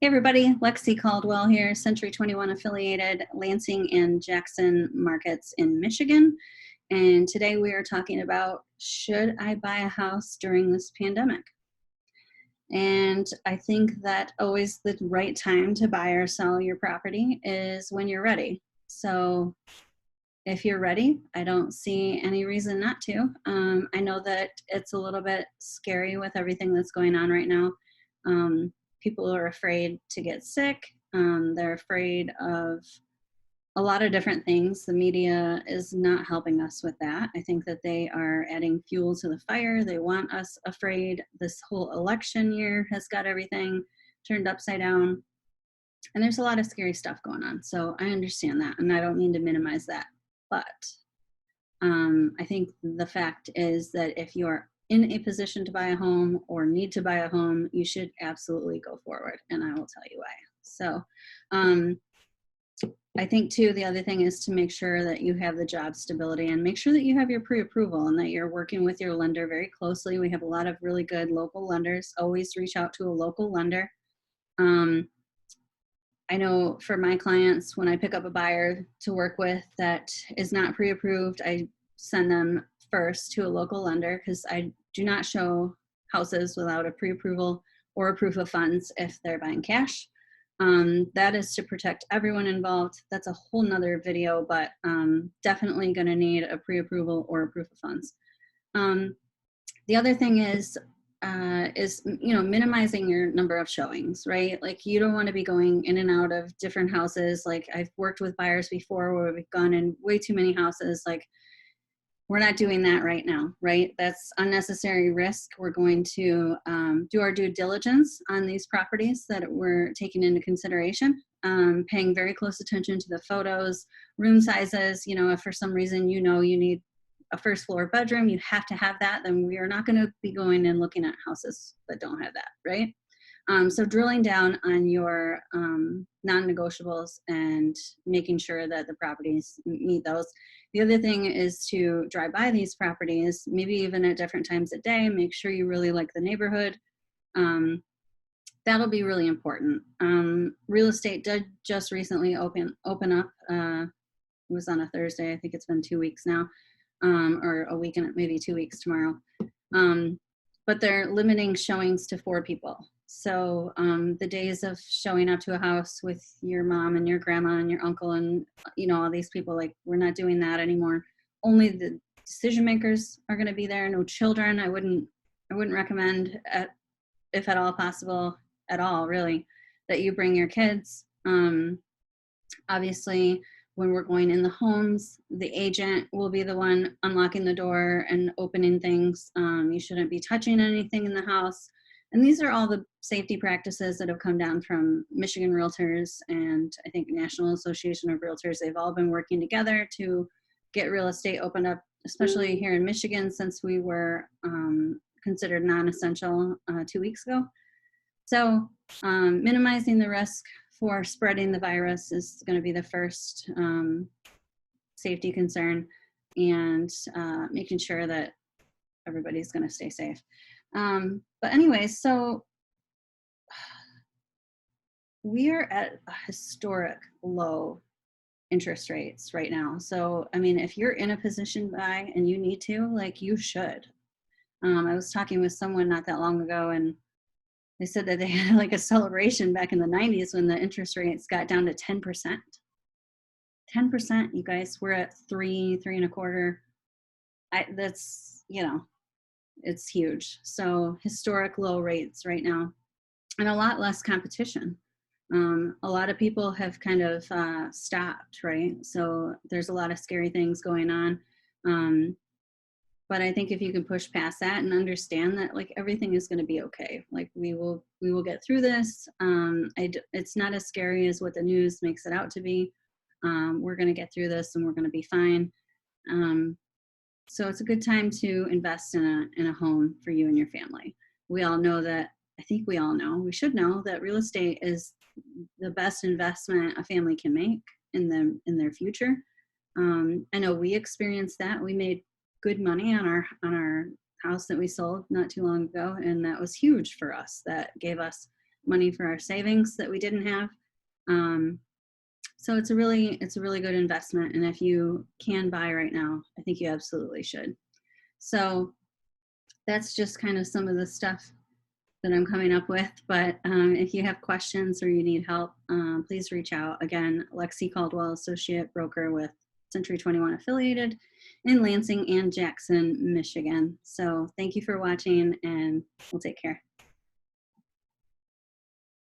Hey everybody, Lexi Caldwell here, Century 21 affiliated Lansing and Jackson markets in Michigan. And today we are talking about, should I buy a house during this pandemic? And I think that always the right time to buy or sell your property is when you're ready. So if you're ready, I don't see any reason not to. I know that it's a little bit scary with everything that's going on right now. People are afraid to get sick. They're afraid of a lot of different things. The media is not helping us with that. I think that they are adding fuel to the fire. They want us afraid. This whole election year has got everything turned upside down. And there's a lot of scary stuff going on. So I understand that, and I don't mean to minimize that. But I think the fact is that if you're in a position to buy a home or need to buy a home, you should absolutely go forward, and I will tell you why. So I think too, the other thing is to make sure that you have the job stability and make sure that you have your pre-approval and that you're working with your lender very closely. We have a lot of really good local lenders. Always reach out to a local lender. I know for my clients, when I pick up a buyer to work with that is not pre-approved, I send them first to a local lender because I do not show houses without a pre-approval or a proof of funds if they're buying cash. That is to protect everyone involved. That's a whole nother video, but definitely going to need a pre-approval or a proof of funds. The other thing is minimizing your number of showings, right? Like you don't want to be going in and out of different houses. Like I've worked with buyers before where we've gone in way too many houses. Like we're not doing that right now, right? That's unnecessary risk. We're going to do our due diligence on these properties that we're taking into consideration, paying very close attention to the photos, room sizes. You know, if for some reason you need a first floor bedroom, you have to have that, then we are not going to be going and looking at houses that don't have that, right? So drilling down on your non-negotiables and making sure that the properties meet those. The other thing is to drive by these properties, maybe even at different times of day, make sure you really like the neighborhood. That'll be really important. Real estate did just recently open up. It was on a Thursday. I think it's been 2 weeks now. Or a week and maybe 2 weeks tomorrow. But they're limiting showings to 4 people. So the days of showing up to a house with your mom and your grandma and your uncle and, all these people, like we're not doing that anymore. Only the decision makers are going to be there. No children. I wouldn't recommend, if at all possible, at all really, that you bring your kids. Obviously, when we're going in the homes, the agent will be the one unlocking the door and opening things. You shouldn't be touching anything in the house. And these are all the safety practices that have come down from Michigan Realtors and I think National Association of Realtors. They've all been working together to get real estate opened up, especially here in Michigan, since we were considered non-essential 2 weeks ago. So minimizing the risk for spreading the virus is going to be the first safety concern, and making sure that everybody's going to stay safe. But anyways, so we are at a historic low interest rates right now. So, I mean, if you're in a position to buy and you need to, like you should. I was talking with someone not that long ago, and they said that they had like a celebration back in the 90s when the interest rates got down to 10%. 10%, you guys. We're at 3.25. That's, it's huge. So historic low rates right now, and a lot less competition. A lot of people have kind of stopped, right? So there's a lot of scary things going on. But I think if you can push past that and understand that like everything is going to be okay. Like we will get through this. It's not as scary as what the news makes it out to be. We're going to get through this and we're going to be fine. So it's a good time to invest in a home for you and your family. We all know that, I think we all know, we should know that real estate is the best investment a family can make in their future. I know we experienced that. We made good money on our house that we sold not too long ago, and that was huge for us. That gave us money for our savings that we didn't have. So it's a really good investment. And if you can buy right now, I think you absolutely should. So that's just kind of some of the stuff that I'm coming up with. But if you have questions or you need help, please reach out. Again, Lexi Caldwell, associate broker with Century 21 affiliated in Lansing and Jackson, Michigan. So thank you for watching, and we'll take care.